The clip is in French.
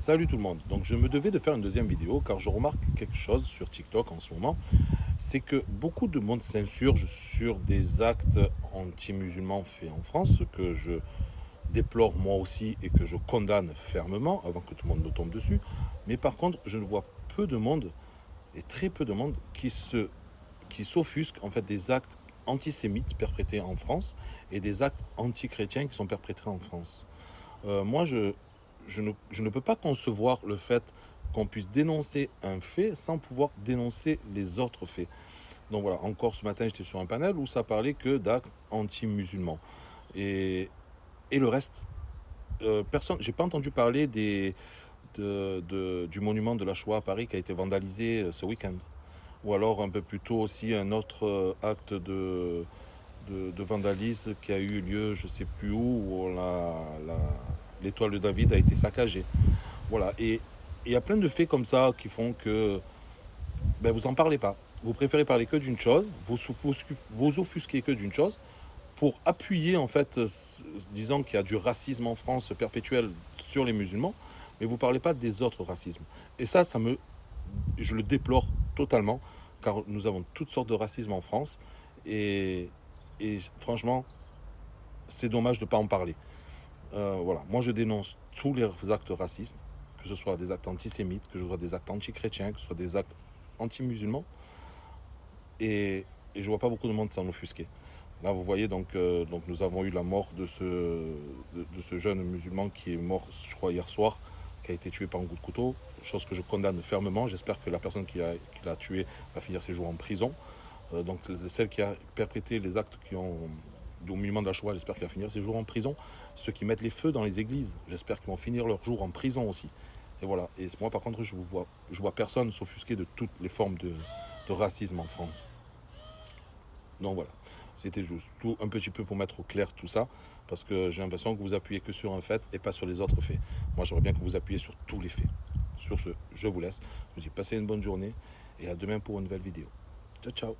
Salut tout le monde. Donc je me devais de faire une deuxième vidéo car je remarque quelque chose sur TikTok en ce moment, c'est que beaucoup de monde s'insurge sur des actes anti-musulmans faits en France, ce que je déplore moi aussi et que je condamne fermement avant que tout le monde me tombe dessus. Mais par contre, je vois peu de monde, et très peu de monde, qui s'offusquent en fait des actes antisémites perpétrés en France et des actes anti-chrétiens qui sont perpétrés en France. Moi, je ne peux pas concevoir le fait qu'on puisse dénoncer un fait sans pouvoir dénoncer les autres faits. Donc voilà, encore ce matin, j'étais sur un panel où ça parlait que d'actes anti-musulmans. Et, et le reste, personne, j'ai pas entendu parler du monument de la Shoah à Paris qui a été vandalisé ce week-end. Ou alors un peu plus tôt aussi un autre acte de vandalisme qui a eu lieu, je sais plus où l'étoile de David a été saccagée. Voilà. Et il y a plein de faits comme ça qui font que vous en parlez pas. Vous préférez parler que d'une chose, vous offusquez que d'une chose, pour appuyer en fait, disant qu'il y a du racisme en France perpétuel sur les musulmans, mais vous ne parlez pas des autres racismes. Et ça, je le déplore totalement, car nous avons toutes sortes de racisme en France, et, et franchement, c'est dommage de ne pas en parler. Voilà, moi je dénonce tous les actes racistes, que ce soit des actes antisémites, que ce soit des actes anti-chrétiens, que ce soit des actes anti-musulmans, et je vois pas beaucoup de monde s'en offusquer. Là, vous voyez, donc nous avons eu la mort de ce jeune musulman qui est mort, je crois, hier soir, qui a été tué par un coup de couteau, chose que je condamne fermement. J'espère que la personne qui l'a tué va finir ses jours en prison. Donc celle qui a perpétré les actes au monument de la Shoah, j'espère qu'il va finir ses jours en prison. Ceux qui mettent les feux dans les églises, j'espère qu'ils vont finir leurs jours en prison aussi. Et voilà. Et moi, par contre, je vois personne s'offusquer de toutes les formes de racisme en France. Donc voilà. C'était juste tout un petit peu pour mettre au clair tout ça, parce que j'ai l'impression que vous appuyez que sur un fait et pas sur les autres faits. Moi, j'aimerais bien que vous appuyez sur tous les faits. Sur ce, je vous laisse. Je vous dis passez une bonne journée et à demain pour une nouvelle vidéo. Ciao, ciao.